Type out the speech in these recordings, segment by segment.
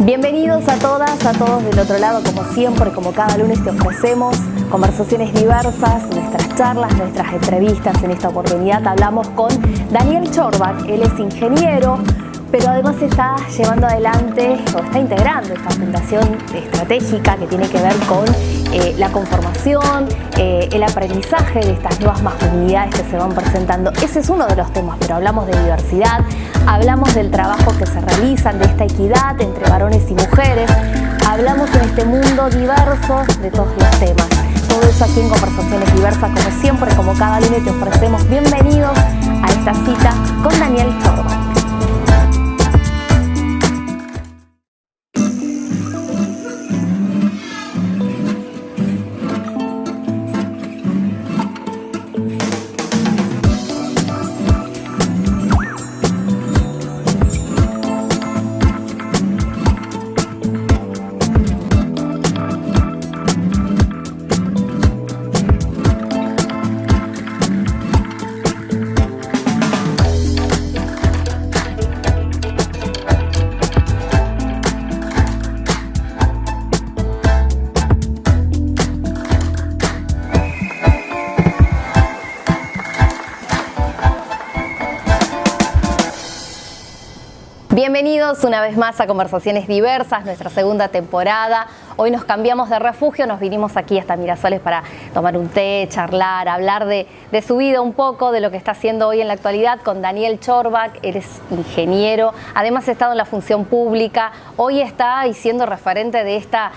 Bienvenidos a todas, a todos del otro lado, como siempre, como cada lunes te ofrecemos conversaciones diversas, nuestras charlas, nuestras entrevistas. En esta oportunidad hablamos con Daniel Chorbach. Él es ingeniero, pero además está llevando adelante o está integrando esta fundación estratégica que tiene que ver con la conformación, el aprendizaje de estas nuevas masculinidades que se van presentando. Ese es uno de los temas, pero hablamos de diversidad, hablamos del trabajo que se realizan, de esta equidad entre varones y mujeres, hablamos en este mundo diverso de todos los temas. Todo eso aquí en Conversaciones Diversas, como siempre, como cada lunes te ofrecemos. Bienvenidos a esta cita con Daniel Chorbach. Bienvenidos una vez más a Conversaciones Diversas, nuestra segunda temporada. Hoy nos cambiamos de refugio, nos vinimos aquí hasta Mirasoles para tomar un té, charlar, hablar de su vida un poco, de lo que está haciendo hoy en la actualidad con Daniel Chorbach. Él es ingeniero, además ha estado en la función pública, hoy está siendo referente de esta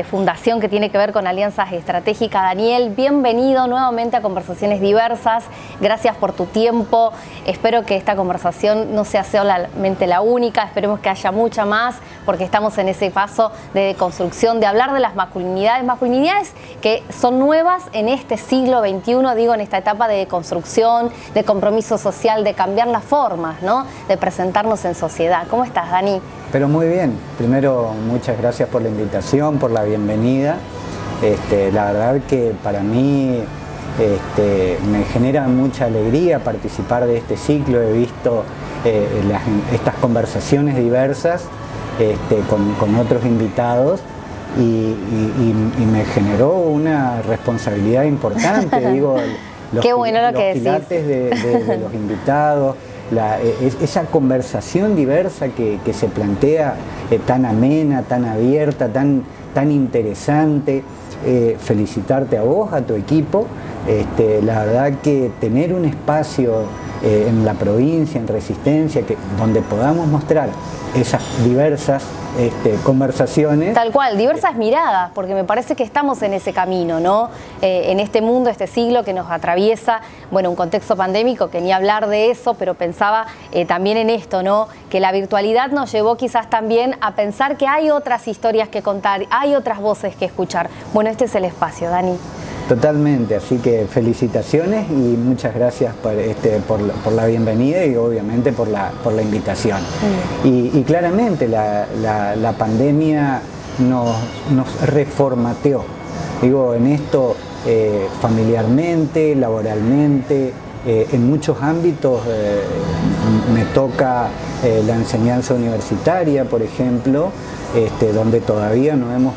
fundación que tiene que ver con alianzas estratégicas. Daniel, bienvenido nuevamente a Conversaciones Diversas, gracias por tu tiempo. Espero que esta conversación no sea solamente la única, esperemos que haya mucha más, porque estamos en ese paso de construcción, de hablar de las masculinidades que son nuevas en este siglo XXI, digo, en esta etapa de construcción, de compromiso social, de cambiar las formas, ¿no?, de presentarnos en sociedad. ¿Cómo estás, Dani? Pero muy bien. Primero, muchas gracias por la invitación, por la bienvenida. La verdad que para mí me genera mucha alegría participar de este ciclo. He visto estas conversaciones diversas con otros invitados y me generó una responsabilidad importante. Digo, Qué bueno lo que decís. Los pilates de los invitados, esa conversación diversa que se plantea, tan amena, tan abierta, tan interesante. Felicitarte a vos, a tu equipo. La verdad que tener un espacio en la provincia, en Resistencia, donde podamos mostrar esas diversas conversaciones. Tal cual, diversas miradas, porque me parece que estamos en ese camino, ¿no? En este mundo, este siglo que nos atraviesa, bueno, un contexto pandémico, que ni hablar de eso, pero pensaba también en esto, ¿no? Que la virtualidad nos llevó quizás también a pensar que hay otras historias que contar, hay otras voces que escuchar. Bueno, este es el espacio, Dani. Totalmente, así que felicitaciones y muchas gracias por la bienvenida y obviamente por la invitación. Y claramente la pandemia nos reformateó, digo, en esto familiarmente, laboralmente, en muchos ámbitos. Me toca la enseñanza universitaria, por ejemplo, donde todavía no hemos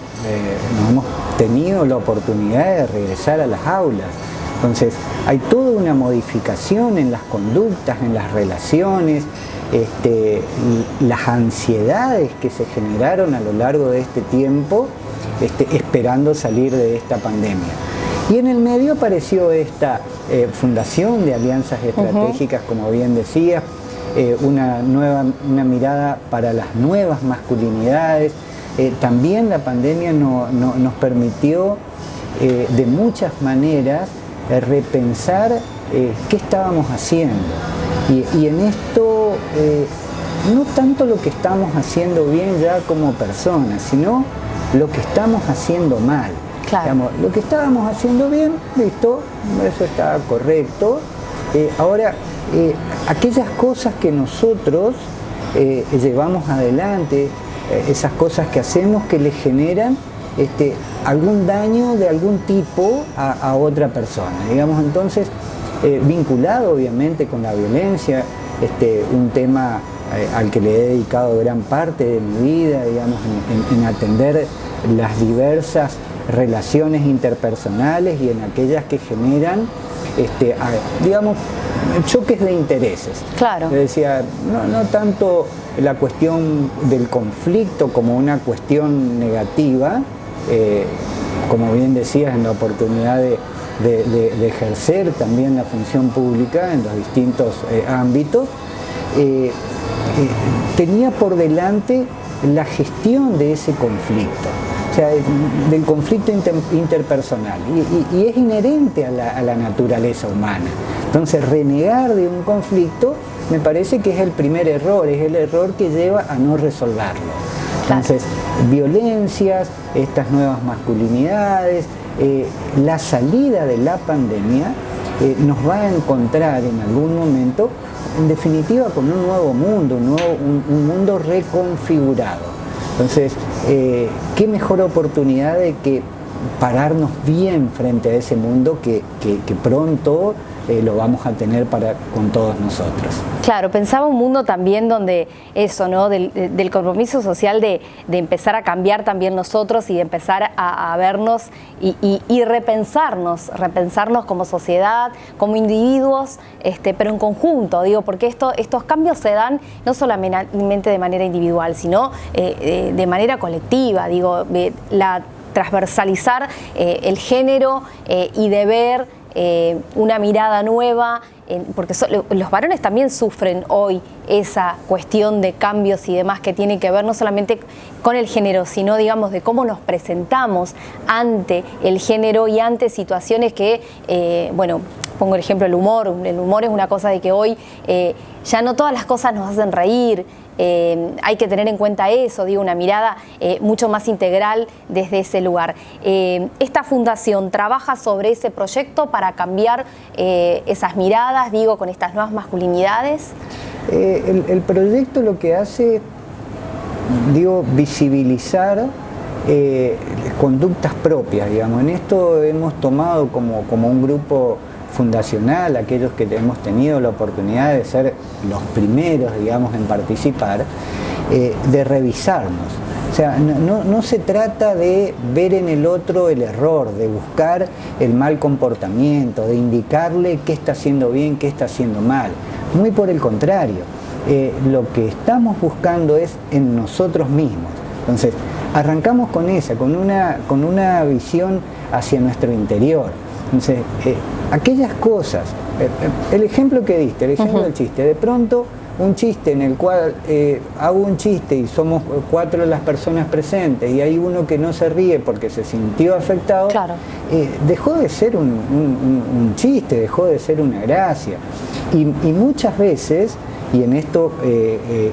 tenido la oportunidad de regresar a las aulas. Entonces hay toda una modificación en las conductas, en las relaciones, las ansiedades que se generaron a lo largo de este tiempo, esperando salir de esta pandemia. Y en el medio apareció esta fundación de alianzas estratégicas, como bien decías, una mirada para las nuevas masculinidades. También la pandemia nos permitió de muchas maneras repensar qué estábamos haciendo. Y en esto, no tanto lo que estamos haciendo bien ya como personas, sino lo que estamos haciendo mal. Claro. Digamos, lo que estábamos haciendo bien, listo, eso está correcto. Ahora, aquellas cosas que nosotros llevamos adelante, esas cosas que hacemos que le generan algún daño de algún tipo a otra persona, digamos. Entonces, vinculado obviamente con la violencia, un tema al que le he dedicado gran parte de mi vida, digamos, en atender las diversas relaciones interpersonales y en aquellas que generan, digamos, choques de intereses. Claro. Yo decía, no tanto la cuestión del conflicto como una cuestión negativa, como bien decías, en la oportunidad de ejercer también la función pública en los distintos ámbitos, tenía por delante la gestión de ese conflicto. O sea, del conflicto interpersonal, y es inherente a la naturaleza humana. Entonces, renegar de un conflicto me parece que es el primer error, es el error que lleva a no resolverlo. Entonces, violencias, estas nuevas masculinidades, la salida de la pandemia nos va a encontrar en algún momento, en definitiva, con un nuevo mundo, un mundo reconfigurado. Entonces, qué mejor oportunidad de que pararnos bien frente a ese mundo que pronto lo vamos a tener con todos nosotros. Claro, pensaba un mundo también donde eso, ¿no? Del compromiso social de empezar a cambiar también nosotros y de empezar a vernos y repensarnos como sociedad, como individuos, pero en conjunto, digo, porque estos cambios se dan no solamente de manera individual, sino de manera colectiva, digo, transversalizar el género y de ver una mirada nueva, porque los varones también sufren hoy esa cuestión de cambios y demás que tiene que ver no solamente con el género, sino, digamos, de cómo nos presentamos ante el género y ante situaciones que, bueno, pongo el ejemplo del humor. El humor es una cosa de que hoy ya no todas las cosas nos hacen reír. Hay que tener en cuenta eso, digo, una mirada mucho más integral desde ese lugar. Esta fundación trabaja sobre ese proyecto para cambiar esas miradas, digo, con estas nuevas masculinidades. El proyecto lo que hace, digo, visibilizar conductas propias, digamos. En esto hemos tomado como un grupo fundacional, aquellos que hemos tenido la oportunidad de ser los primeros, digamos, en participar, de revisarnos. O sea, no se trata de ver en el otro el error, de buscar el mal comportamiento, de indicarle qué está haciendo bien, qué está haciendo mal. Muy por el contrario, lo que estamos buscando es en nosotros mismos. Entonces, arrancamos con una visión hacia nuestro interior. Entonces, aquellas cosas, el ejemplo que diste, el ejemplo del chiste, de pronto un chiste en el cual hago un chiste y somos 4 de las personas presentes y hay uno que no se ríe porque se sintió afectado, claro. Dejó de ser un chiste, dejó de ser una gracia. Y muchas veces, y en esto,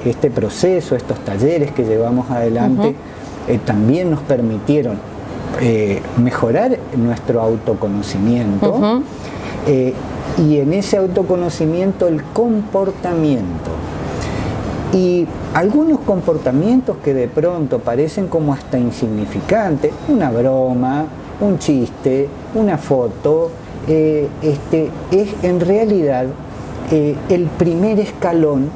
este proceso, estos talleres que llevamos adelante, también nos permitieron mejorar nuestro autoconocimiento, y en ese autoconocimiento el comportamiento. Y algunos comportamientos que de pronto parecen como hasta insignificantes, una broma, un chiste, una foto, es en realidad el primer escalón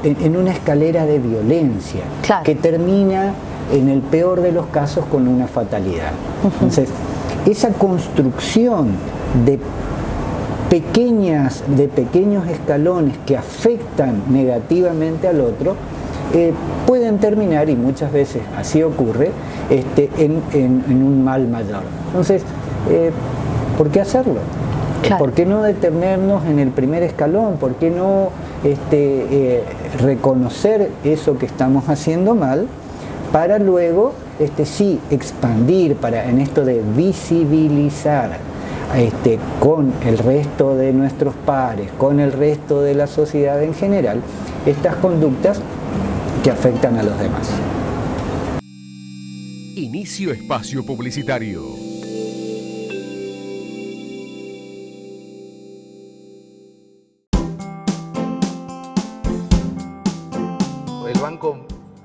en una escalera de violencia, claro, que termina en el peor de los casos con una fatalidad. Entonces, esa construcción de pequeños escalones que afectan negativamente al otro, pueden terminar, y muchas veces así ocurre, en un mal mayor. Entonces, ¿por qué hacerlo? Claro. ¿Por qué no detenernos en el primer escalón? ¿Por qué no reconocer eso que estamos haciendo mal, para luego sí expandir, en esto de visibilizar con el resto de nuestros pares, con el resto de la sociedad en general, estas conductas que afectan a los demás? Inicio espacio publicitario. El banco,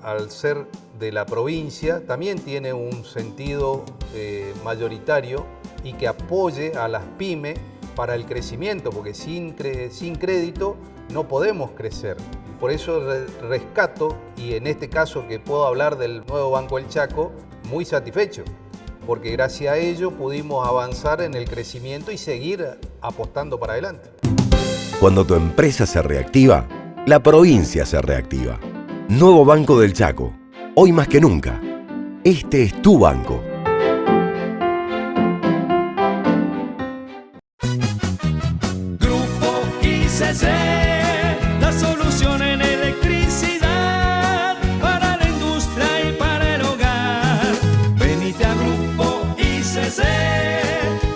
al ser de la provincia, también tiene un sentido mayoritario y que apoye a las pymes para el crecimiento, porque sin crédito no podemos crecer. Por eso rescato, y en este caso que puedo hablar del nuevo Banco del Chaco, muy satisfecho, porque gracias a ello pudimos avanzar en el crecimiento y seguir apostando para adelante. Cuando tu empresa se reactiva, la provincia se reactiva. Nuevo Banco del Chaco, hoy más que nunca. Este es tu banco. Grupo ICC, la solución en electricidad para la industria y para el hogar. Venite a Grupo ICC,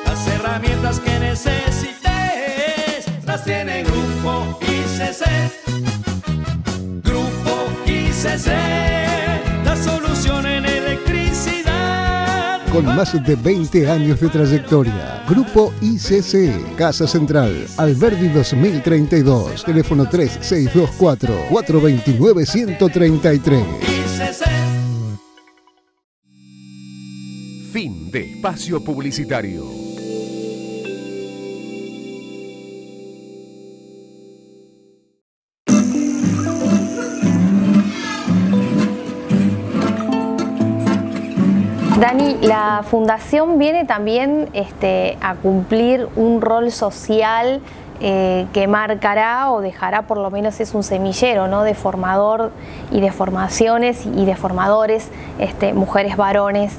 las herramientas que necesites las tiene Grupo ICC. Grupo ICC, la solución en electricidad. Con más de 20 años de trayectoria, Grupo ICC, Casa Central, Alberdi 2032, teléfono 3624-429-133. Fin de espacio publicitario. Dani, la Fundación viene también a cumplir un rol social que marcará o dejará, por lo menos es un semillero, ¿no?, de formador y de formaciones y de formadores, mujeres, varones,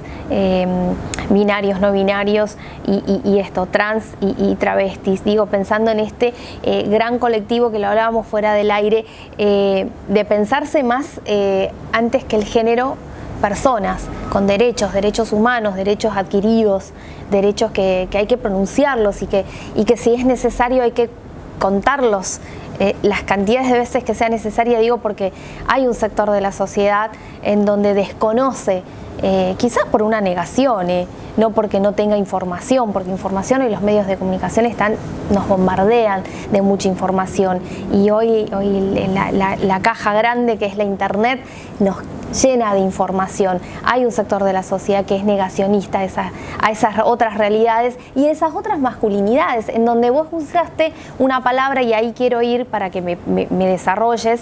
binarios, no binarios y trans y travestis. Digo, pensando en este gran colectivo que lo hablábamos fuera del aire, de pensarse más antes que el género, personas con derechos humanos, derechos adquiridos, derechos que hay que pronunciarlos y que si es necesario hay que contarlos las cantidades de veces que sea necesaria, digo, porque hay un sector de la sociedad en donde desconoce, quizás por una negación, no porque no tenga información, porque información y los medios de comunicación nos bombardean de mucha información, y hoy la caja grande que es la internet nos llena de información. Hay un sector de la sociedad que es negacionista a esas otras realidades y esas otras masculinidades, en donde vos usaste una palabra, y ahí quiero ir para que me desarrolles,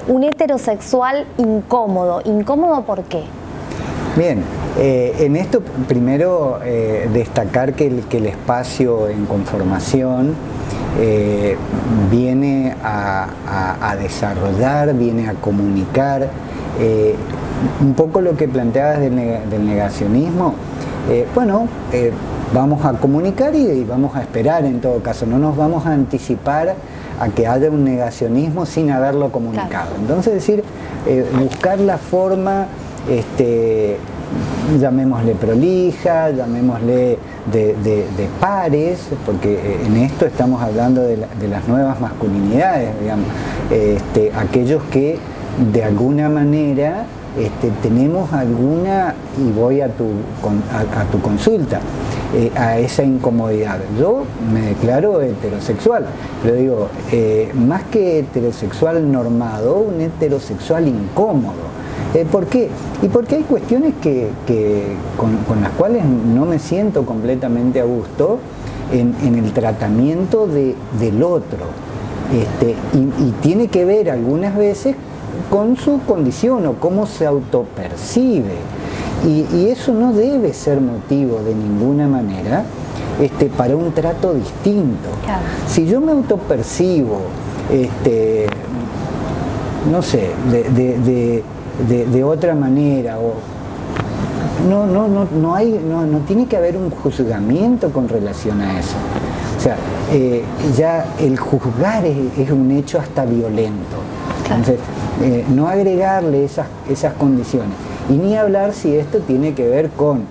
un heterosexual incómodo. ¿Incómodo por qué? Bien, en esto primero destacar que el espacio en conformación viene a desarrollar, viene a comunicar un poco lo que planteabas del negacionismo. Vamos a comunicar y vamos a esperar, en todo caso, no nos vamos a anticipar a que haya un negacionismo sin haberlo comunicado. Claro. Entonces, es decir, buscar la forma, llamémosle prolija, llamémosle de pares, porque en esto estamos hablando de las nuevas masculinidades, digamos, aquellos que de alguna manera tenemos alguna, y voy a tu consulta, a esa incomodidad. Yo me declaro heterosexual, pero digo, más que heterosexual normado, un heterosexual incómodo. ¿Por qué? Y porque hay cuestiones con las cuales no me siento completamente a gusto en el tratamiento del otro. Y tiene que ver algunas veces con su condición o cómo se autopercibe. Y eso no debe ser motivo de ninguna manera para un trato distinto. Claro. Si yo me autopercibo, no sé, de otra manera, o no tiene que haber un juzgamiento con relación a eso. O sea, ya el juzgar es un hecho hasta violento. Entonces, no agregarle esas condiciones. Y ni hablar si esto tiene que ver con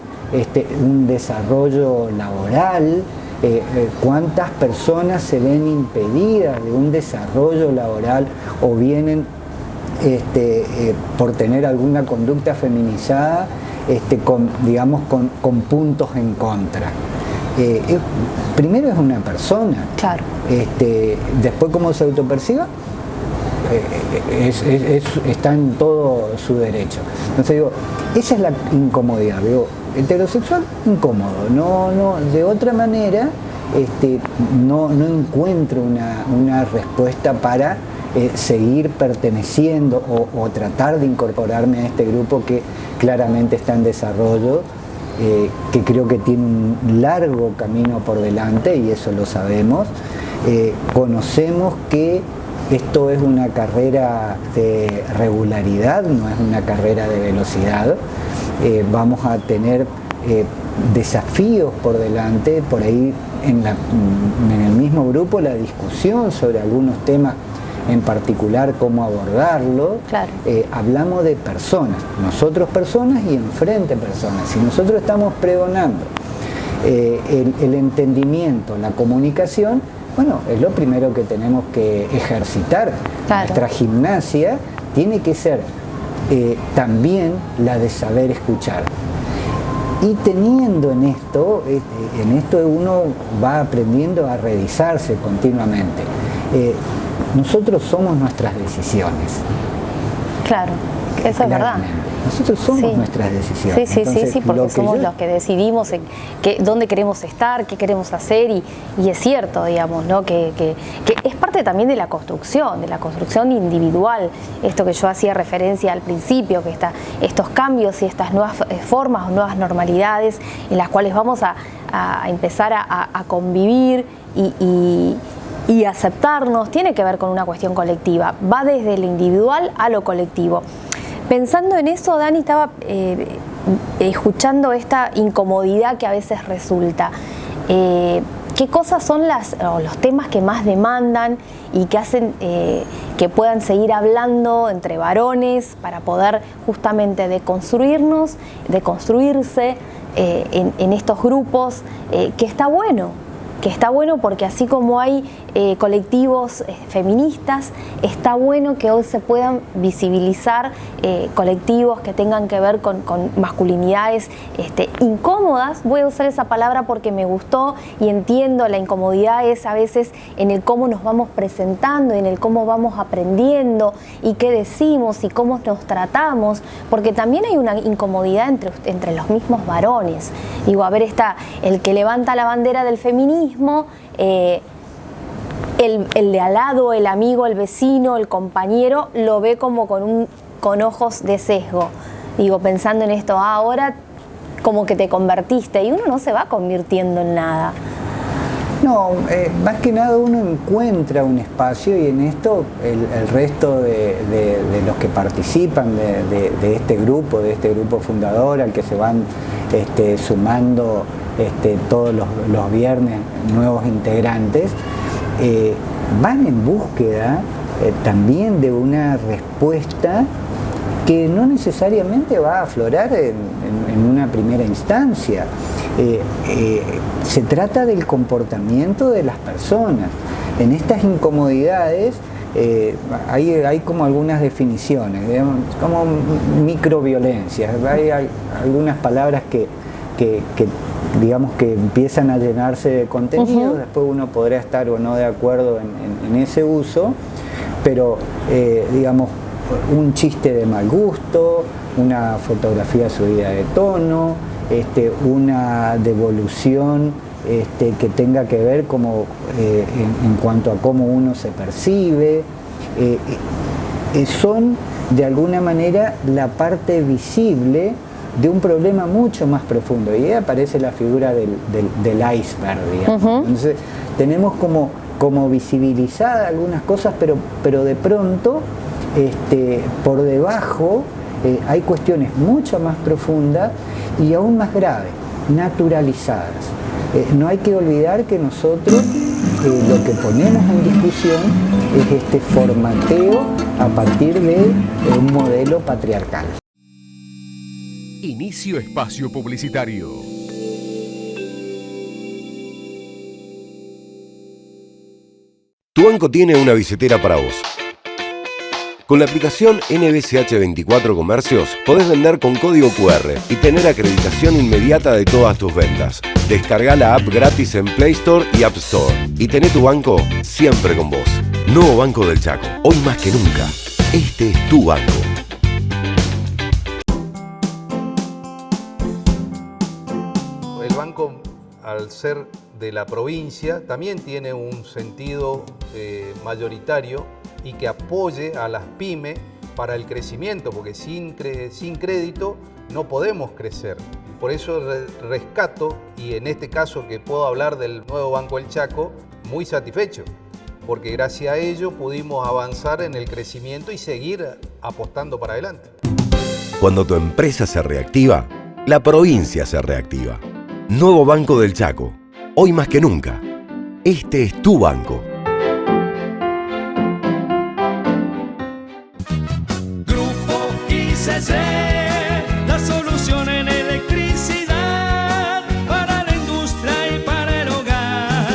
un desarrollo laboral, cuántas personas se ven impedidas de un desarrollo laboral o vienen por tener alguna conducta feminizada, con puntos en contra. Primero es una persona. Claro. Después, cómo se autoperciba, está en todo su derecho. Entonces digo, esa es la incomodidad. Digo, heterosexual, incómodo. No, de otra manera, no encuentro una respuesta para seguir perteneciendo o tratar de incorporarme a este grupo que claramente está en desarrollo, que creo que tiene un largo camino por delante, y eso lo sabemos. Conocemos que esto es una carrera de regularidad, no es una carrera de velocidad. Vamos a tener desafíos por delante, por ahí en el mismo grupo la discusión sobre algunos temas en particular, cómo abordarlo. Claro. Hablamos de personas, nosotros personas y enfrente personas. Si nosotros estamos pregonando el entendimiento, la comunicación, bueno, es lo primero que tenemos que ejercitar. Claro. Nuestra gimnasia tiene que ser también la de saber escuchar. Y teniendo en esto uno va aprendiendo a revisarse continuamente. Nosotros somos nuestras decisiones. Claro, eso es verdad. Nosotros somos nuestras decisiones. Sí, porque somos los que decidimos dónde queremos estar, qué queremos hacer, y es cierto, digamos, ¿no? que es parte también de la construcción individual, esto que yo hacía referencia al principio, que estos cambios y estas nuevas formas o nuevas normalidades en las cuales vamos a empezar a convivir y aceptarnos, tiene que ver con una cuestión colectiva, va desde lo individual a lo colectivo. Pensando en eso, Dani, estaba escuchando esta incomodidad que a veces resulta. ¿Qué cosas son los temas que más demandan y que hacen que puedan seguir hablando entre varones para poder justamente deconstruirse en estos grupos? Que está bueno porque así como hay colectivos feministas, está bueno que hoy se puedan visibilizar colectivos que tengan que ver con masculinidades incómodas. Voy a usar esa palabra porque me gustó y entiendo, la incomodidad es a veces en el cómo nos vamos presentando, en el cómo vamos aprendiendo y qué decimos y cómo nos tratamos, porque también hay una incomodidad entre los mismos varones. Digo, a ver, está el que levanta la bandera del feminismo, el de al lado, el amigo, el vecino, el compañero, lo ve como con ojos de sesgo. Digo, pensando en esto, ahora como que te convertiste, y uno no se va convirtiendo en nada. No, más que nada uno encuentra un espacio, y en esto el resto de los que participan de este grupo fundador, al que se van sumando todos los viernes nuevos integrantes, van en búsqueda también de una respuesta que no necesariamente va a aflorar en una primera instancia. Se trata del comportamiento de las personas. En estas incomodidades hay como algunas definiciones, digamos, como microviolencias. Hay algunas palabras que digamos que empiezan a llenarse de contenido. Uh-huh. Después uno podrá estar o no de acuerdo en ese uso, pero digamos, un chiste de mal gusto, una fotografía subida de tono, una devolución que tenga que ver como en cuanto a cómo uno se percibe, son de alguna manera la parte visible de un problema mucho más profundo, y ahí aparece la figura del iceberg, digamos. Uh-huh. Entonces tenemos como visibilizadas algunas cosas, pero de pronto por debajo hay cuestiones mucho más profundas y aún más graves, naturalizadas. No hay que olvidar que nosotros lo que ponemos en discusión es este formateo a partir de un modelo patriarcal. Inicio espacio publicitario. Tu banco tiene una billetera para vos. Con la aplicación NBCH 24 Comercios podés vender con código QR y tener acreditación inmediata de todas tus ventas. Descarga la app gratis en Play Store y App Store y tené tu banco siempre con vos. Nuevo Banco del Chaco, hoy más que nunca. Este es tu banco. al ser de la provincia, también tiene un sentido mayoritario y que apoye a las pymes para el crecimiento, porque sin crédito no podemos crecer. Por eso rescato, y en este caso que puedo hablar del nuevo Banco del Chaco, muy satisfecho, porque gracias a ello pudimos avanzar en el crecimiento y seguir apostando para adelante. Cuando tu empresa se reactiva, la provincia se reactiva. Nuevo Banco del Chaco. Hoy más que nunca. Este es tu banco. Grupo ICC, la solución en electricidad para la industria y para el hogar.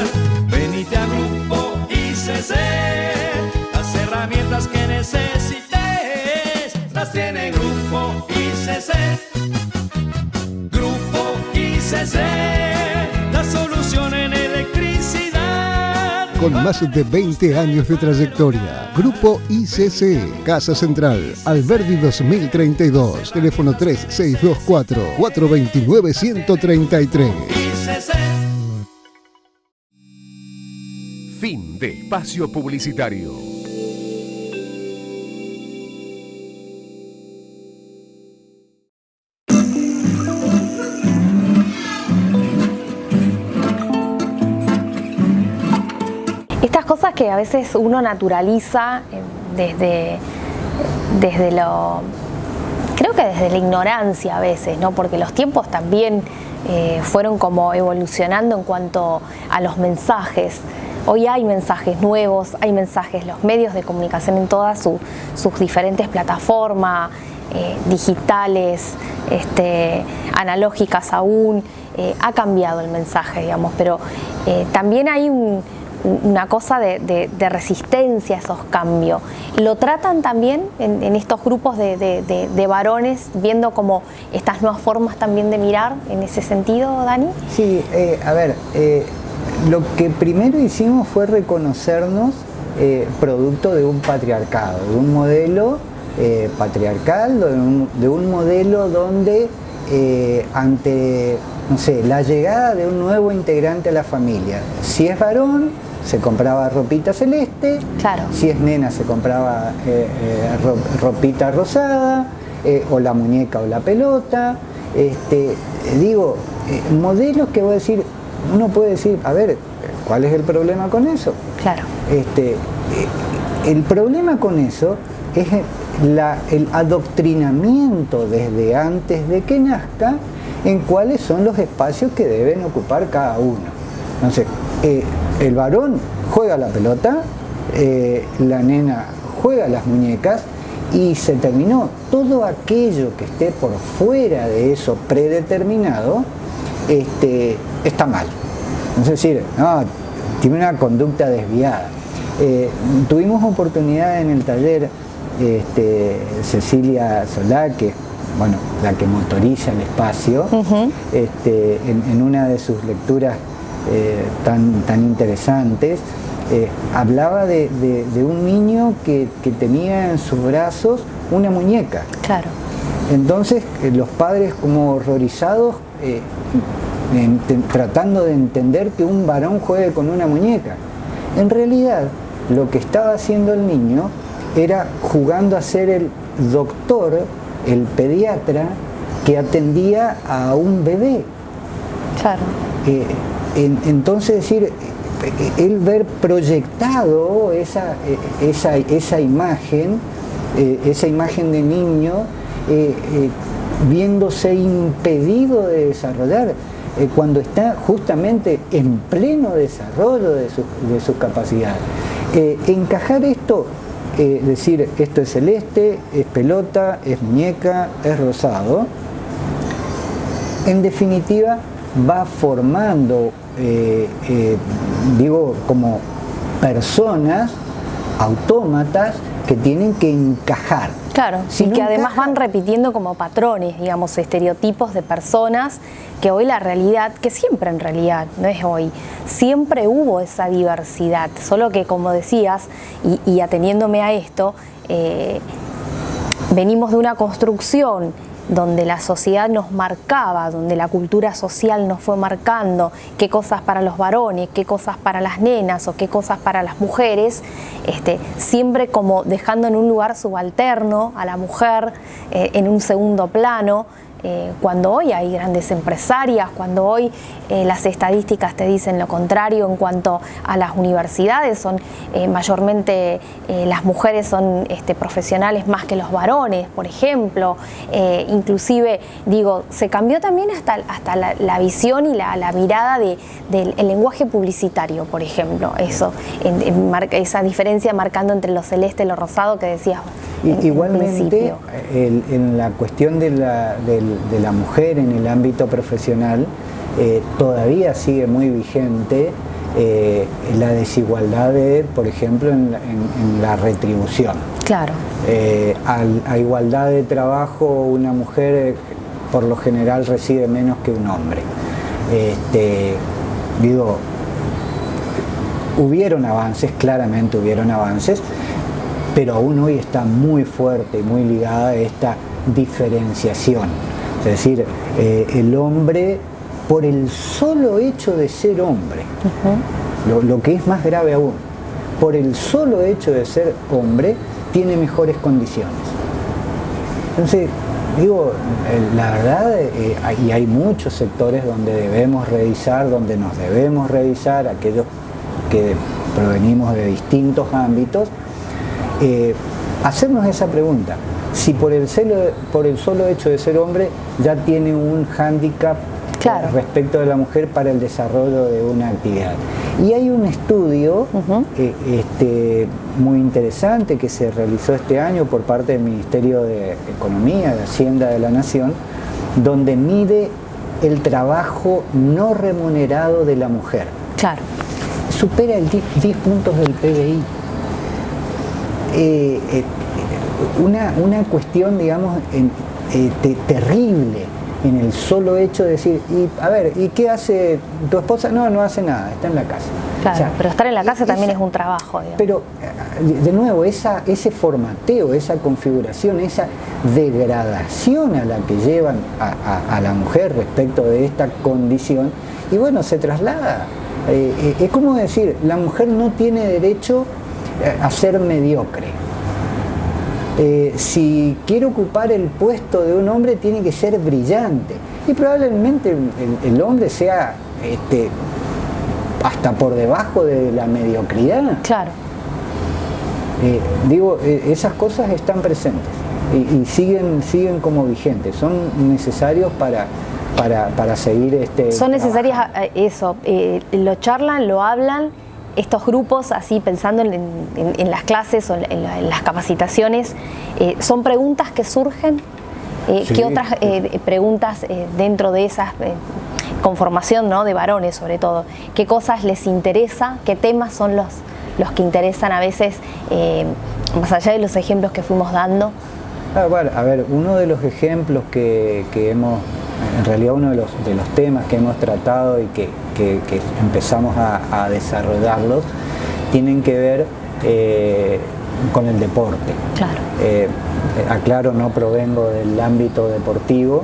Venite a Grupo ICC, las herramientas que necesites las tiene Grupo ICC. Grupo ICC, la solución en electricidad. Con más de 20 años de trayectoria, Grupo ICC, Casa Central, Alberdi 2032, teléfono 3624-429-133. ICC. Fin de espacio publicitario. Estas cosas que a veces uno naturaliza desde creo que desde la ignorancia a veces, ¿no? Porque los tiempos también fueron como evolucionando en cuanto a los mensajes. Hoy hay mensajes nuevos, hay mensajes, los medios de comunicación en todas sus diferentes plataformas, digitales, analógicas aún, ha cambiado el mensaje, digamos, pero también hay una cosa de resistencia a esos cambios. ¿Lo tratan también en estos grupos de varones, viendo como estas nuevas formas también de mirar en ese sentido, Dani? Sí, a ver, lo que primero hicimos fue reconocernos producto de un patriarcado, de un modelo patriarcal, de un modelo donde ante, no sé, la llegada de un nuevo integrante a la familia, si es varón, se compraba ropita celeste, claro. Si es nena se compraba ropita rosada, o la muñeca o la pelota. Modelos que voy a decir, uno puede decir, a ver, ¿cuál es el problema con eso? Claro. El problema con eso es el adoctrinamiento desde antes de que nazca en cuáles son los espacios que deben ocupar cada uno. Entonces, el varón juega la pelota, la nena juega las muñecas y se terminó. Todo aquello que esté por fuera de eso predeterminado está mal. Es decir, no, tiene una conducta desviada. Tuvimos oportunidad en el taller, Cecilia Solá, que es la que motoriza el espacio, en una de sus lecturas tan interesantes, hablaba de un niño que tenía en sus brazos una muñeca. Claro. Entonces los padres como horrorizados, tratando de entender que un varón juegue con una muñeca. En realidad lo que estaba haciendo el niño era jugando a ser el doctor, el pediatra que atendía a un bebé. Claro. Entonces, decir, él ver proyectado esa imagen de niño, viéndose impedido de desarrollar, cuando está justamente en pleno desarrollo de sus capacidades. Encajar esto, decir, esto es celeste, es pelota, es muñeca, es rosado, en definitiva va formando, como personas autómatas que tienen que encajar. Claro, Si y no que además encaja- van repitiendo como patrones, digamos, estereotipos de personas, que hoy la realidad, que siempre en realidad, no es hoy, siempre hubo esa diversidad, solo que como decías, y ateniéndome a esto, venimos de una construcción donde la sociedad nos marcaba, donde la cultura social nos fue marcando qué cosas para los varones, qué cosas para las nenas o qué cosas para las mujeres, siempre como dejando en un lugar subalterno a la mujer, en un segundo plano. Cuando hoy hay grandes empresarias, cuando hoy las estadísticas te dicen lo contrario en cuanto a las universidades, son mayormente las mujeres son profesionales más que los varones, por ejemplo. Inclusive, digo, se cambió también hasta la visión y la mirada del lenguaje publicitario, por ejemplo, eso, esa diferencia marcando entre lo celeste y lo rosado que decías. Igualmente, en la cuestión de la mujer en el ámbito profesional, todavía sigue muy vigente la desigualdad por ejemplo, en la retribución. Claro. A igualdad de trabajo, una mujer por lo general recibe menos que un hombre. Hubieron avances, claramente hubieron avances, pero aún hoy está muy fuerte y muy ligada a esta diferenciación. Es decir, el hombre, por el solo hecho de ser hombre, lo que es más grave aún, por el solo hecho de ser hombre, tiene mejores condiciones. Entonces, la verdad, y hay muchos sectores donde donde nos debemos revisar, aquellos que provenimos de distintos ámbitos, hacernos esa pregunta: si por el solo hecho de ser hombre ya tiene un hándicap, claro, respecto de la mujer para el desarrollo de una actividad. Y hay un estudio muy interesante que se realizó este año por parte del Ministerio de Economía, de Hacienda de la Nación, donde mide el trabajo no remunerado de la mujer. Claro. Supera el 10 puntos del PBI. Una cuestión, digamos, terrible en el solo hecho de decir, ¿y qué hace tu esposa? No hace nada, está en la casa. Claro, o sea, pero estar en la casa también es un trabajo, digamos. Pero, de nuevo, ese formateo, esa configuración, esa degradación a la que llevan a la mujer respecto de esta condición, y bueno, se traslada. Es como decir, la mujer no tiene derecho a ser mediocre. Si quiere ocupar el puesto de un hombre, tiene que ser brillante. Y probablemente el hombre sea hasta por debajo de la mediocridad. Claro. Esas cosas están presentes y siguen como vigentes. Son necesarios para seguir Son necesarias eso. Lo charlan, lo hablan. Estos grupos, así pensando en las clases o en las capacitaciones, ¿son preguntas que surgen? Sí. ¿Qué otras preguntas dentro de esas conformación, ¿no?, de varones sobre todo? ¿Qué cosas les interesa? ¿Qué temas son los que interesan a veces, más allá de los ejemplos que fuimos dando? Bueno, a ver, uno de los ejemplos que hemos, en realidad uno de los temas que hemos tratado y que empezamos a desarrollarlos, tienen que ver con el deporte. Claro. Aclaro, no provengo del ámbito deportivo,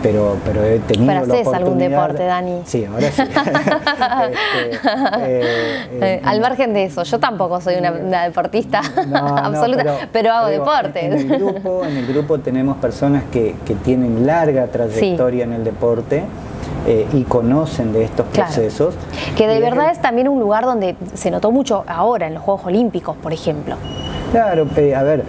pero he tenido la oportunidad. ¿Pero haces algún deporte, Dani? Sí, ahora sí. Al margen de eso, yo tampoco soy una deportista absoluta, pero hago deporte. En el grupo tenemos personas que tienen larga trayectoria en el deporte y conocen de estos procesos. Claro. Que de verdad es también un lugar donde se notó mucho ahora en los Juegos Olímpicos, por ejemplo. Claro, a ver,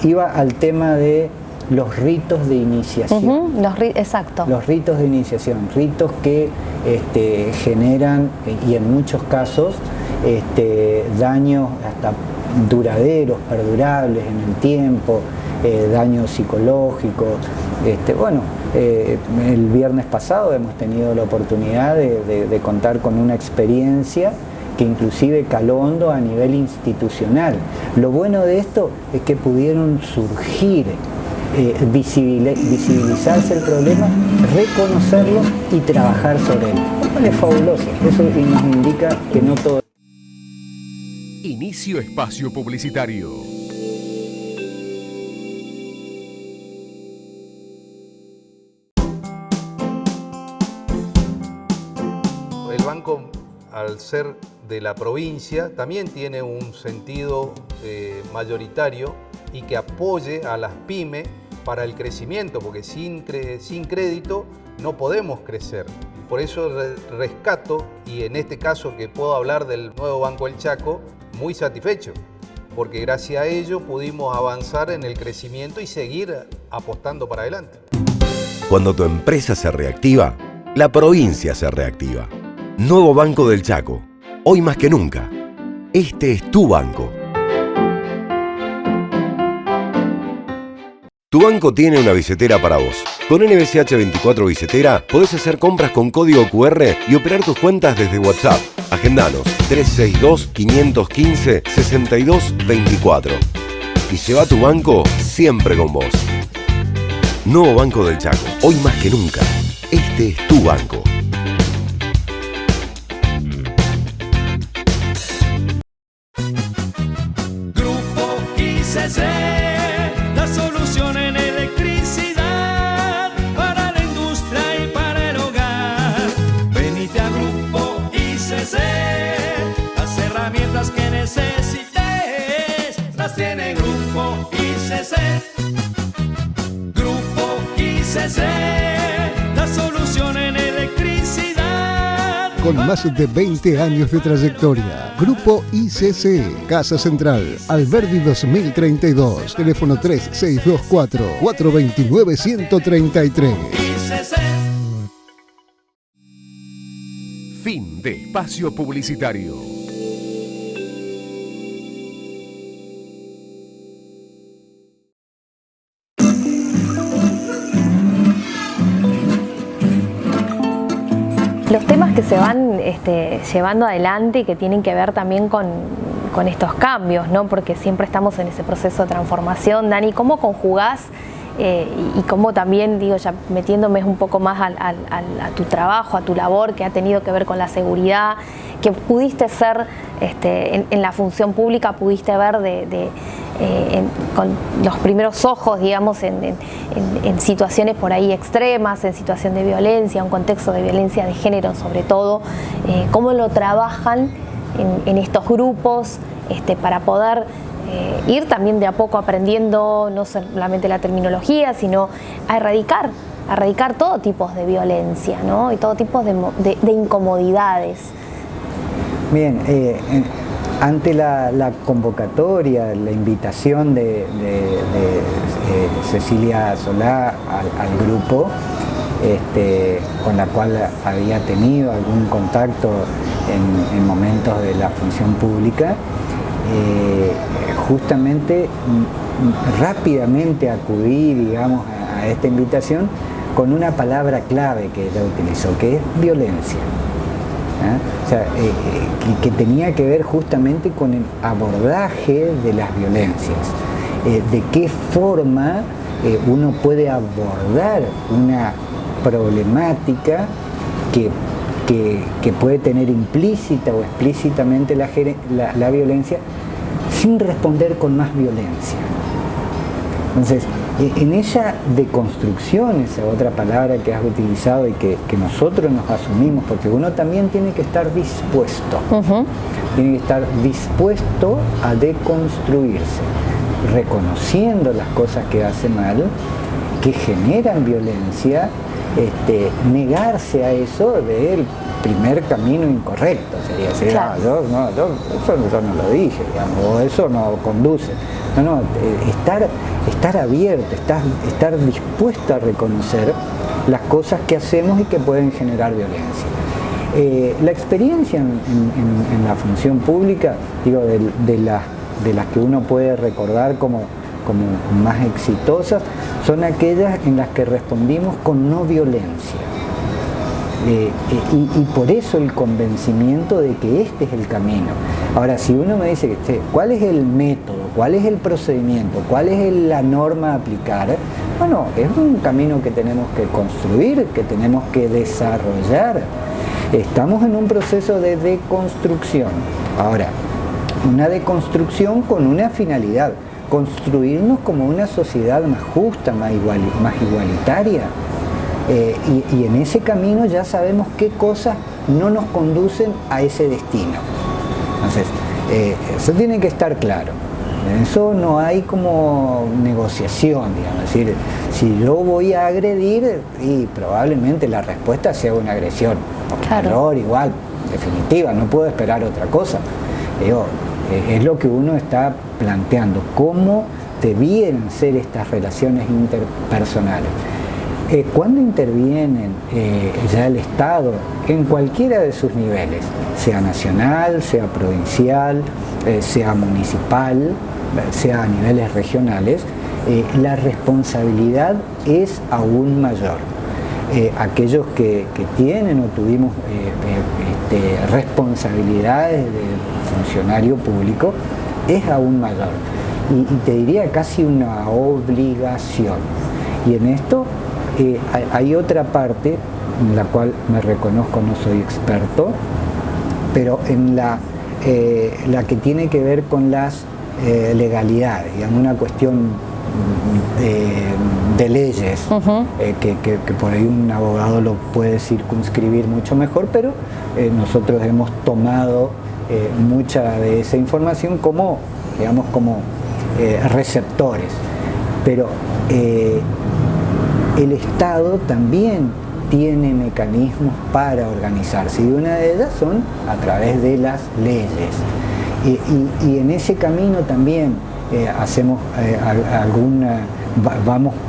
iba al tema de los ritos de iniciación. Exacto. Los ritos de iniciación, ritos que generan, y en muchos casos, daños hasta duraderos, perdurables en el tiempo, daños psicológicos. El viernes pasado hemos tenido la oportunidad de contar con una experiencia que inclusive caló hondo a nivel institucional. Lo bueno de esto es que pudieron surgir, visibilizarse el problema, reconocerlo y trabajar sobre él. Es fabuloso, eso nos indica que no todo... Inicio espacio publicitario. al ser de la provincia, también tiene un sentido mayoritario y que apoye a las pymes para el crecimiento, porque sin crédito no podemos crecer. Por eso rescato, y en este caso que puedo hablar del nuevo Banco del Chaco, muy satisfecho, porque gracias a ello pudimos avanzar en el crecimiento y seguir apostando para adelante. Cuando tu empresa se reactiva, la provincia se reactiva. Nuevo Banco del Chaco. Hoy más que nunca. Este es tu banco. Tu banco tiene una billetera para vos. Con NBCH 24 Billetera podés hacer compras con código QR y operar tus cuentas desde WhatsApp. Agendanos 362-515-6224. Y lleva tu banco siempre con vos. Nuevo Banco del Chaco. Hoy más que nunca. Este es tu banco. Grupo ICC, la solución en electricidad para la industria y para el hogar. Venite a Grupo ICC, las herramientas que necesites las tiene Grupo ICC. Grupo ICC, la solución en electricidad. Con más de 20 años de trayectoria, Grupo ICC, Casa Central, Alberdi 2032, teléfono 3624-429-133. ICC. Fin de espacio publicitario. Los temas que se van llevando adelante y que tienen que ver también con estos cambios, ¿no? Porque siempre estamos en ese proceso de transformación. Dani, ¿cómo conjugás y cómo también, digo, ya metiéndome un poco más a tu trabajo, a tu labor que ha tenido que ver con la seguridad, que pudiste ser en la función pública, pudiste ver con los primeros ojos, digamos, en situaciones por ahí extremas, en situación de violencia, un contexto de violencia de género sobre todo, cómo lo trabajan en estos grupos para poder ir también de a poco aprendiendo no solamente la terminología, sino a erradicar todo tipo de violencia, ¿no? Y todo tipo de incomodidades. Bien, ante la convocatoria, la invitación de Cecilia Solá al grupo, con la cual había tenido algún contacto en momentos de la función pública, justamente rápidamente acudí, digamos, a esta invitación con una palabra clave que ella utilizó, que es violencia. O sea, que tenía que ver justamente con el abordaje de las violencias, de qué forma uno puede abordar una problemática que puede tener implícita o explícitamente la violencia sin responder con más violencia. Entonces, en esa deconstrucción, esa otra palabra que has utilizado y que nosotros nos asumimos, porque uno también tiene que estar dispuesto, tiene que estar dispuesto a deconstruirse, reconociendo las cosas que hace mal, que generan violencia, negarse a eso del primer camino incorrecto, sería decir, claro. Yo no lo dije, digamos, o eso no conduce. No, estar abierto, estar dispuesto a reconocer las cosas que hacemos y que pueden generar violencia. La experiencia en la función pública, digo, de las que uno puede recordar como más exitosas, son aquellas en las que respondimos con no violencia. Y por eso el convencimiento de que este es el camino. Ahora, si uno me dice, ¿cuál es el método? ¿Cuál es el procedimiento? ¿Cuál es la norma a aplicar? Bueno, es un camino que tenemos que construir, que tenemos que desarrollar. Estamos en un proceso de deconstrucción. Ahora, una deconstrucción con una finalidad, construirnos como una sociedad más justa, más igualitaria. Y en ese camino ya sabemos qué cosas no nos conducen a ese destino. Entonces, eso tiene que estar claro. En eso no hay como negociación, digamos. Es decir, si yo voy a agredir, y probablemente la respuesta sea una agresión. Claro. Error igual, definitiva, no puedo esperar otra cosa. Digo, es lo que uno está planteando, cómo debieran ser estas relaciones interpersonales. Cuando intervienen ya el Estado en cualquiera de sus niveles, sea nacional, sea provincial, sea municipal, sea a niveles regionales, la responsabilidad es aún mayor. Aquellos que tienen o tuvimos responsabilidades de funcionario público es aún mayor. Y te diría casi una obligación. Y en esto hay otra parte en la cual me reconozco no soy experto, pero en la que tiene que ver con las legalidades, digamos, una cuestión de leyes, que por ahí un abogado lo puede circunscribir mucho mejor, pero nosotros hemos tomado mucha de esa información como, digamos, como receptores. Pero el Estado también tiene mecanismos para organizarse, y una de ellas son a través de las leyes. Y en ese camino también hacemos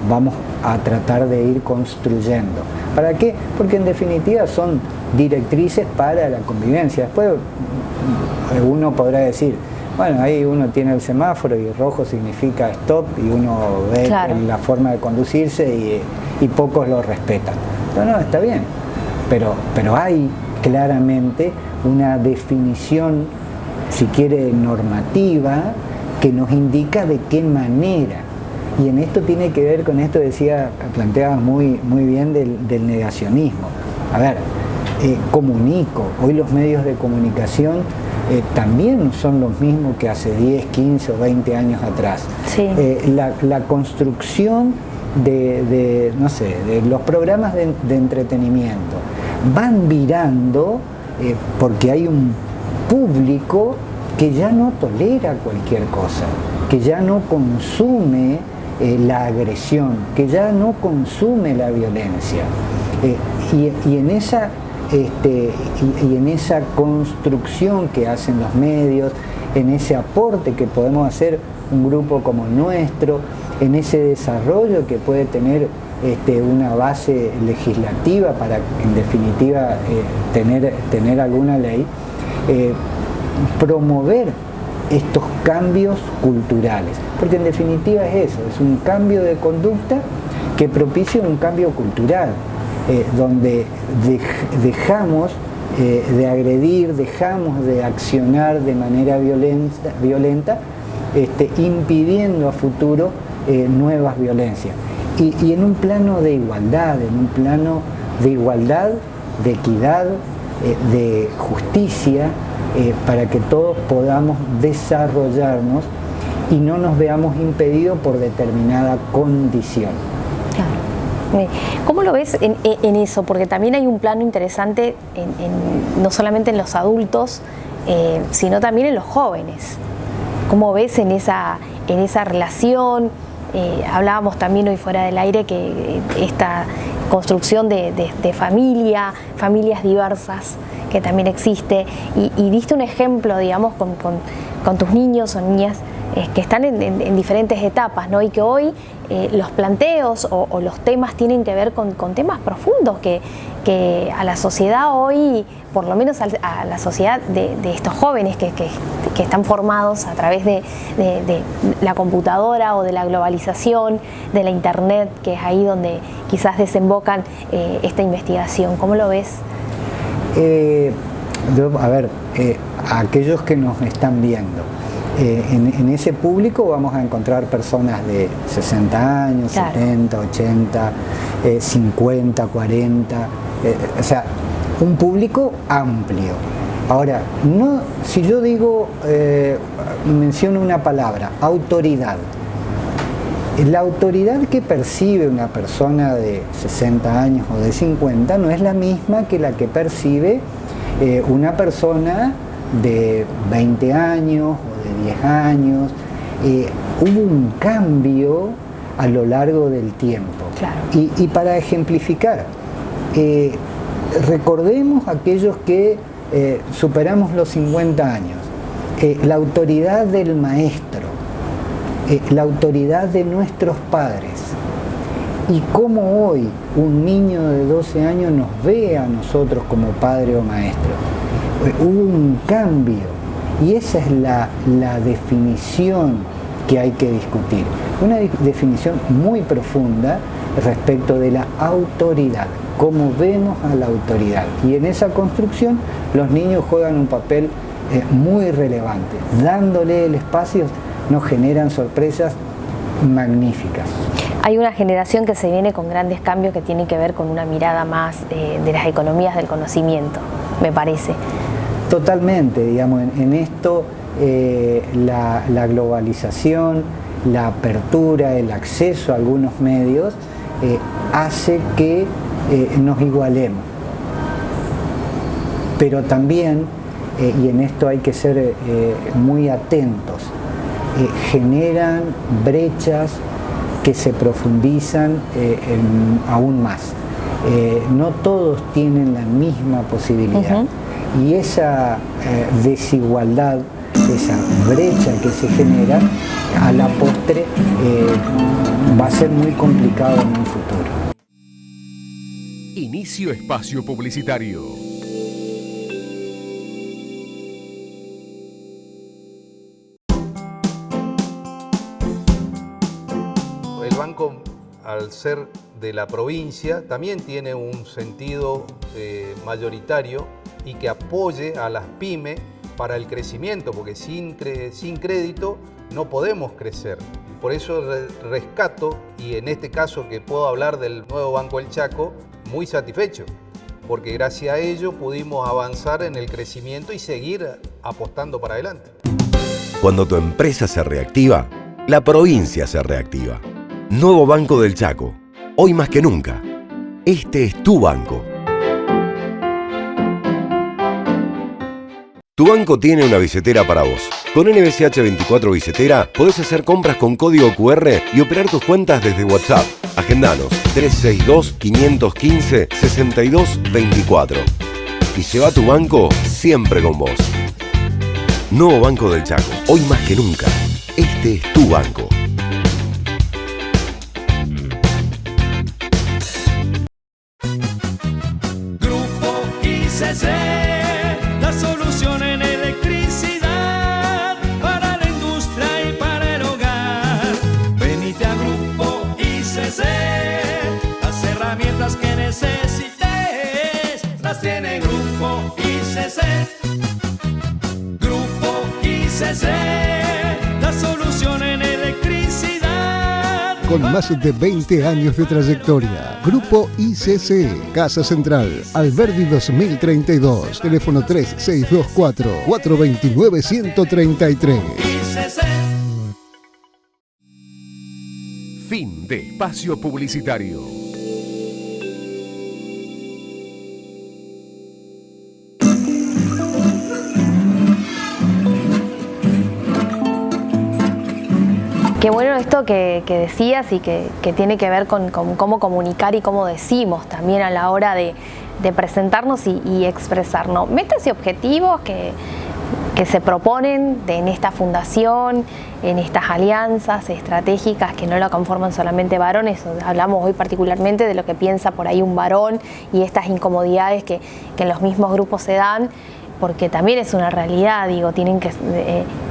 vamos a tratar de ir construyendo. ¿Para qué? Porque en definitiva son directrices para la convivencia. Después uno podrá decir, bueno, ahí uno tiene el semáforo y rojo significa stop y uno ve claro, la forma de conducirse y pocos lo respetan. No, está bien, pero hay claramente una definición, si quiere, normativa, que nos indica de qué manera. Y en esto tiene que ver con esto, planteabas muy bien del negacionismo. A ver, comunico, hoy los medios de comunicación también son los mismos que hace 10, 15 o 20 años atrás. Sí. La construcción de los programas de entretenimiento van virando porque hay un público que ya no tolera cualquier cosa, que ya no consume la agresión, que ya no consume la violencia. Y en esa construcción que hacen los medios, en ese aporte que podemos hacer un grupo como nuestro, en ese desarrollo que puede tener una base legislativa para, en definitiva, tener alguna ley, promover estos cambios culturales, porque en definitiva es eso, es un cambio de conducta que propicia un cambio cultural, donde dejamos de agredir, dejamos de accionar de manera violenta, impidiendo a futuro nuevas violencias. Y en un plano de igualdad, de equidad, de justicia, para que todos podamos desarrollarnos y no nos veamos impedidos por determinada condición. Claro. ¿Cómo lo ves en eso? Porque también hay un plano interesante no solamente en los adultos, sino también en los jóvenes. ¿Cómo ves en esa relación? Hablábamos también hoy fuera del aire que esta construcción de familias diversas que también existe, y diste un ejemplo, digamos, con tus niños o niñas que están en diferentes etapas, ¿no? Y que hoy los planteos o los temas tienen que ver con temas profundos que a la sociedad hoy, por lo menos a la sociedad de estos jóvenes que están formados a través de la computadora o de la globalización, de la internet, que es ahí donde quizás desembocan esta investigación. ¿Cómo lo ves? A aquellos que nos están viendo, en ese público vamos a encontrar personas de 60 años, claro, 70, 80, 50, 40, o sea, un público amplio. Ahora, no, si yo digo, menciono una palabra, autoridad. La autoridad que percibe una persona de 60 años o de 50 no es la misma que la que percibe una persona de 20 años o de 10 años. Hubo un cambio a lo largo del tiempo. Claro. Y para ejemplificar, recordemos aquellos que superamos los 50 años, la autoridad del maestro, la autoridad de nuestros padres, y cómo hoy un niño de 12 años nos ve a nosotros como padre o maestro. Hubo un cambio, y esa es la definición que hay que discutir. Una definición muy profunda respecto de la autoridad, cómo vemos a la autoridad. Y en esa construcción los niños juegan un papel muy relevante. Dándole el espacio nos generan sorpresas magníficas. Hay una generación que se viene con grandes cambios que tienen que ver con una mirada más de las economías del conocimiento, me parece. Totalmente, digamos, en esto la globalización, la apertura, el acceso a algunos medios hace que nos igualemos. Pero también, y en esto hay que ser muy atentos, generan brechas que se profundizan aún más. No todos tienen la misma posibilidad. Y esa desigualdad, esa brecha que se genera, a la postre va a ser muy complicado en un futuro. Inicio espacio publicitario. El banco, al ser de la provincia, también tiene un sentido mayoritario y que apoye a las pymes para el crecimiento, porque sin crédito no podemos crecer. Por eso rescato, y en este caso que puedo hablar del nuevo Banco del Chaco, muy satisfecho, porque gracias a ello pudimos avanzar en el crecimiento y seguir apostando para adelante. Cuando tu empresa se reactiva, la provincia se reactiva. Nuevo Banco del Chaco. Hoy más que nunca. Este es tu banco. Tu banco tiene una billetera para vos. Con NBCH 24 Billetera podés hacer compras con código QR y operar tus cuentas desde WhatsApp. Agendanos 362-515-6224. Y lleva tu banco siempre con vos. Nuevo Banco del Chaco. Hoy más que nunca. Este es tu banco. Grupo ICC, la solución en electricidad para la industria y para el hogar. Venite a Grupo ICC, las herramientas que necesites las tiene Grupo ICC. Grupo ICC, la solución en electricidad. Con más de 20 años de trayectoria, Grupo ICC, Casa Central, Alberdi 2032, teléfono 3624-429-133. ICC. Fin de espacio publicitario. Qué bueno esto que decías y que tiene que ver con cómo comunicar y cómo decimos también a la hora de presentarnos y expresarnos. Metas y objetivos que se proponen en esta fundación, en estas alianzas estratégicas que no la conforman solamente varones. Hablamos hoy particularmente de lo que piensa por ahí un varón y estas incomodidades que en los mismos grupos se dan, porque también es una realidad, digo, tienen que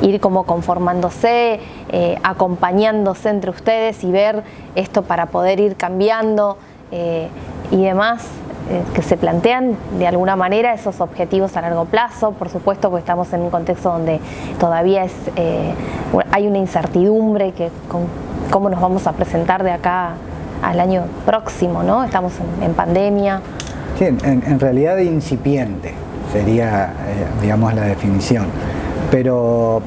ir como conformándose, acompañándose entre ustedes y ver esto para poder ir cambiando y demás, que se plantean de alguna manera esos objetivos a largo plazo. Por supuesto, porque estamos en un contexto donde todavía hay una incertidumbre con cómo nos vamos a presentar de acá al año próximo, ¿no? Estamos en pandemia. Sí, en realidad incipiente sería, digamos, la definición. Pero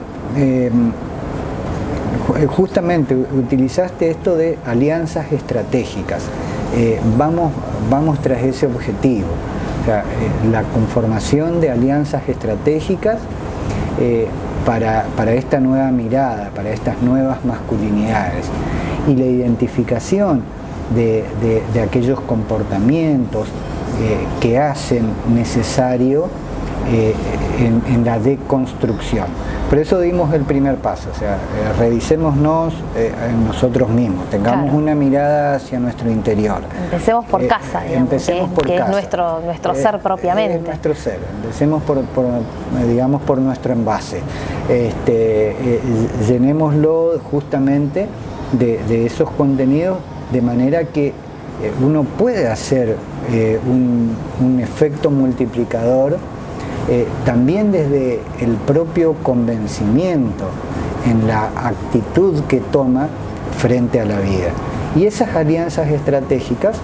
justamente utilizaste esto de alianzas estratégicas. Vamos tras ese objetivo. O sea, la conformación de alianzas estratégicas para esta nueva mirada, para estas nuevas masculinidades, y la identificación de aquellos comportamientos que hacen necesario en la deconstrucción. Por eso dimos el primer paso, o sea, revisémonos nosotros mismos, tengamos una mirada hacia nuestro interior. Empecemos por casa, digamos, que es nuestro ser propiamente. Nuestro ser, empecemos por nuestro envase. Llenémoslo justamente de esos contenidos de manera que uno puede hacer un efecto multiplicador también desde el propio convencimiento en la actitud que toma frente a la vida. Y esas alianzas estratégicas,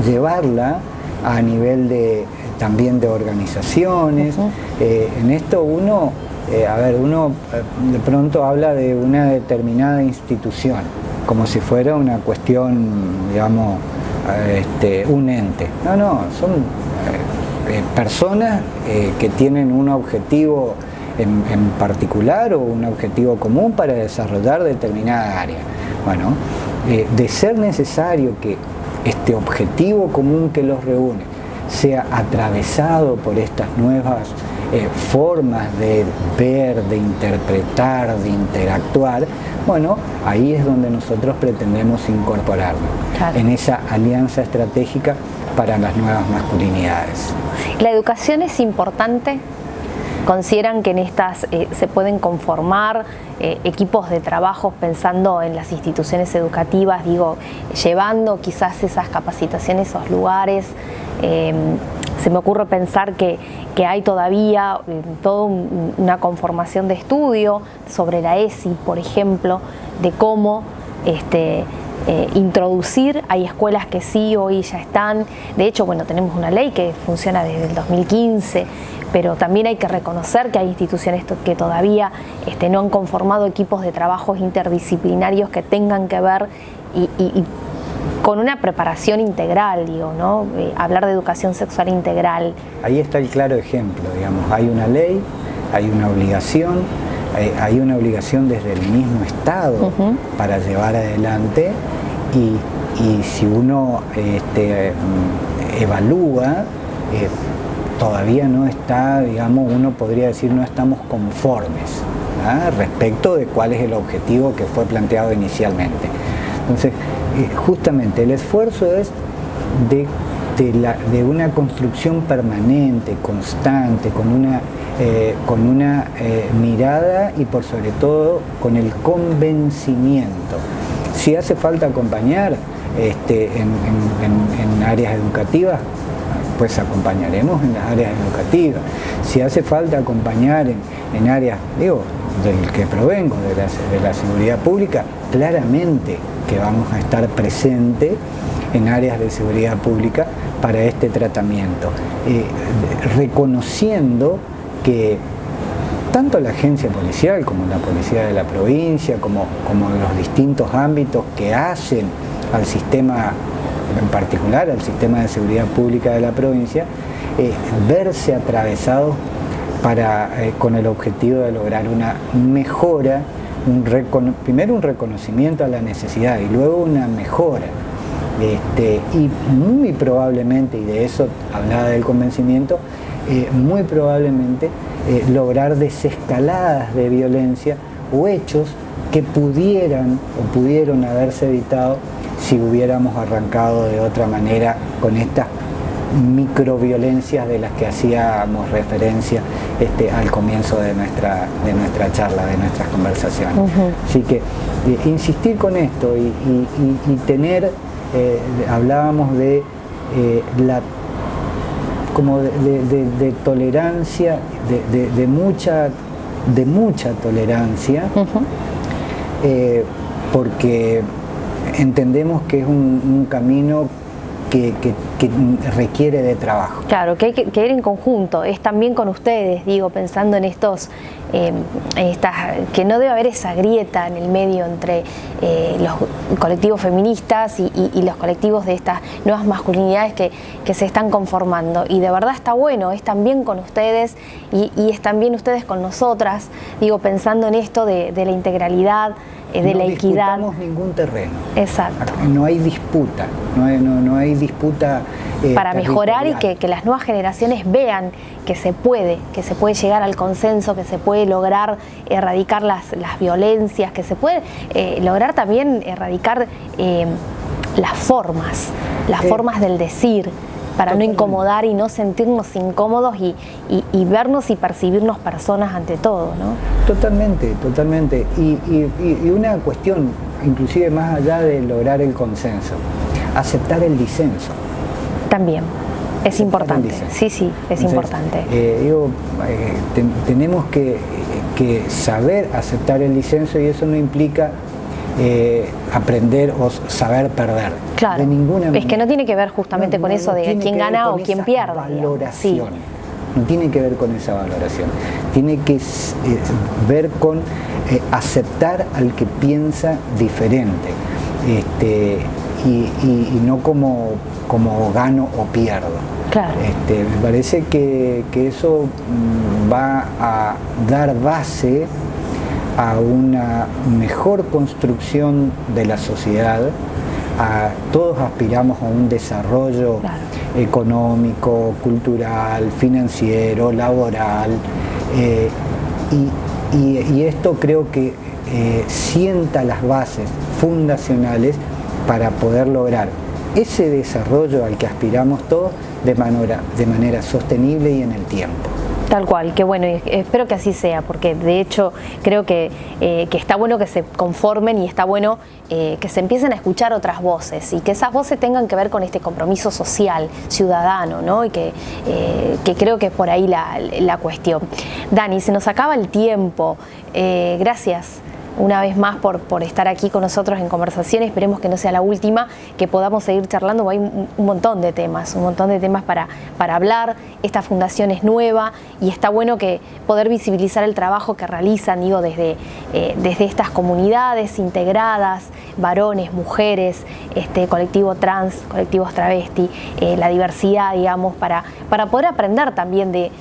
llevarla a nivel también de organizaciones. En esto uno de pronto habla de una determinada institución, como si fuera una cuestión, digamos, un ente. No, son personas que tienen un objetivo en particular o un objetivo común para desarrollar determinada área. Bueno, de ser necesario que este objetivo común que los reúne sea atravesado por estas nuevas formas de ver, de interpretar, de interactuar, bueno, ahí es donde nosotros pretendemos incorporarnos, claro, en esa alianza estratégica para las nuevas masculinidades. ¿La educación es importante? ¿Consideran que en estas se pueden conformar equipos de trabajo pensando en las instituciones educativas, digo, llevando quizás esas capacitaciones a esos lugares? Se me ocurre pensar que hay todavía toda una conformación de estudio sobre la ESI, por ejemplo, de cómo introducir. Hay escuelas que sí, hoy ya están. De hecho, bueno, tenemos una ley que funciona desde el 2015, pero también hay que reconocer que hay instituciones que todavía no han conformado equipos de trabajos interdisciplinarios que tengan que ver y con una preparación integral, digo, ¿no? Hablar de educación sexual integral. Ahí está el claro ejemplo, digamos, hay una ley, hay una obligación, hay una obligación desde el mismo Estado para llevar adelante, y si uno evalúa, todavía no está, digamos, uno podría decir no estamos conformes respecto de cuál es el objetivo que fue planteado inicialmente. Entonces, justamente el esfuerzo es de una construcción permanente, constante, con una mirada y por sobre todo con el convencimiento. Si hace falta acompañar en áreas educativas, pues acompañaremos en las áreas educativas. Si hace falta acompañar en áreas, digo, del que provengo, de la seguridad pública, claramente que vamos a estar presentes en áreas de seguridad pública para este tratamiento, reconociendo que tanto la agencia policial como la policía de la provincia, como los distintos ámbitos que hacen al sistema, en particular al sistema de seguridad pública de la provincia, verse atravesados con el objetivo de lograr una mejora, primero un reconocimiento a la necesidad y luego una mejora. Y muy probablemente, y de eso hablaba del convencimiento, muy probablemente lograr desescaladas de violencia o hechos que pudieron haberse evitado si hubiéramos arrancado de otra manera con estas microviolencias de las que hacíamos referencia al comienzo de nuestra charla, de nuestras conversaciones. Así que insistir con esto y tener, hablábamos de de tolerancia, de mucha tolerancia, porque entendemos que es un camino que que requiere de trabajo. Claro, que hay que ir en conjunto, es también con ustedes, digo, pensando en que no debe haber esa grieta en el medio entre los colectivos feministas y los colectivos de estas nuevas masculinidades que se están conformando. Y de verdad está bueno, es también con ustedes y es también ustedes con nosotras, digo, pensando en esto de la integralidad, de la equidad. No disputamos ningún terreno. Exacto. No hay disputa, no hay disputa para mejorar y que las nuevas generaciones vean que se puede llegar al consenso, que se puede lograr erradicar las violencias, que se puede lograr también erradicar las formas del decir, para no incomodar y no sentirnos incómodos y vernos y percibirnos personas ante todo, ¿no? Totalmente. Y una cuestión, inclusive más allá de lograr el consenso, aceptar el disenso. También. Es importante, sí, es entonces, importante. Tenemos que saber aceptar el disenso y eso no implica aprender o saber perder. Claro, de ninguna manera. Es que no tiene que ver justamente con eso de quién gana o quién pierde. Valoración. No tiene que ver con esa valoración. Tiene que ver con aceptar al que piensa diferente. Y no como gano o pierdo. Claro. Me parece que eso va a dar base a una mejor construcción de la sociedad. Todos aspiramos a un desarrollo económico, cultural, financiero, laboral, y esto creo que sienta las bases fundacionales para poder lograr ese desarrollo al que aspiramos todos de manera sostenible y en el tiempo. Tal cual, que bueno, y espero que así sea, porque de hecho creo que está bueno que se conformen y está bueno que se empiecen a escuchar otras voces y que esas voces tengan que ver con este compromiso social, ciudadano, ¿no? Y que creo que es por ahí la cuestión. Dani, se nos acaba el tiempo. Gracias una vez más por estar aquí con nosotros en conversaciones. Esperemos que no sea la última, que podamos seguir charlando. Hay un montón de temas para hablar. Esta fundación es nueva y está bueno que poder visibilizar el trabajo que realizan, digo, desde estas comunidades integradas, varones, mujeres, colectivo trans, colectivos travesti, la diversidad, digamos, para poder aprender también de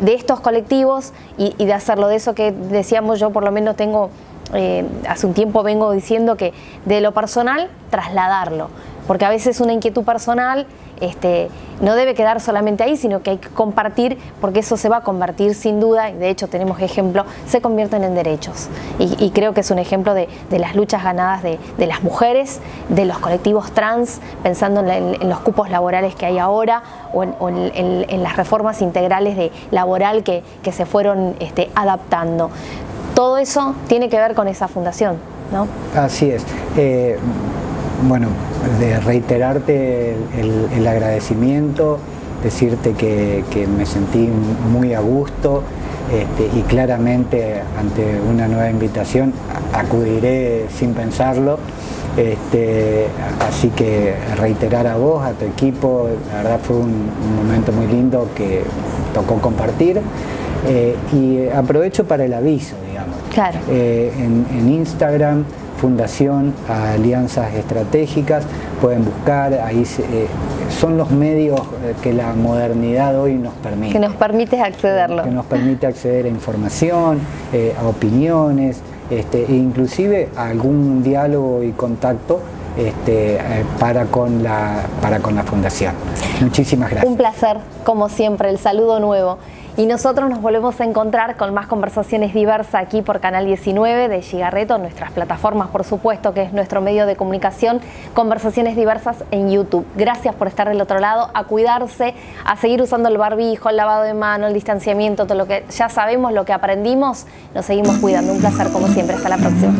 estos colectivos y de hacerlo. De eso que decíamos, yo por lo menos tengo... hace un tiempo vengo diciendo que de lo personal trasladarlo, porque a veces una inquietud personal no debe quedar solamente ahí, sino que hay que compartir, porque eso se va a convertir sin duda, y de hecho tenemos ejemplo, se convierten en derechos, y creo que es un ejemplo de las luchas ganadas de las mujeres, de los colectivos trans, pensando en los cupos laborales que hay ahora, o en las reformas integrales laboral que se fueron adaptando. Todo eso tiene que ver con esa fundación, ¿no? Así es. Bueno, de reiterarte el agradecimiento, decirte que me sentí muy a gusto y claramente ante una nueva invitación acudiré sin pensarlo. Así que reiterar a vos, a tu equipo, la verdad fue un momento muy lindo que tocó compartir. Y aprovecho para el aviso, digamos. Claro. En Instagram, Fundación Alianzas Estratégicas, pueden buscar, ahí son los medios que la modernidad hoy nos permite. Que nos permite accederlo. Que nos permite acceder a información, a opiniones, e inclusive a algún diálogo y contacto para con la Fundación. Muchísimas gracias. Un placer, como siempre, el saludo nuevo. Y nosotros nos volvemos a encontrar con más conversaciones diversas aquí por Canal 19 de Gigareto, nuestras plataformas, por supuesto, que es nuestro medio de comunicación, conversaciones diversas en YouTube. Gracias por estar del otro lado, a cuidarse, a seguir usando el barbijo, el lavado de mano, el distanciamiento, todo lo que ya sabemos, lo que aprendimos, nos seguimos cuidando. Un placer, como siempre. Hasta la próxima.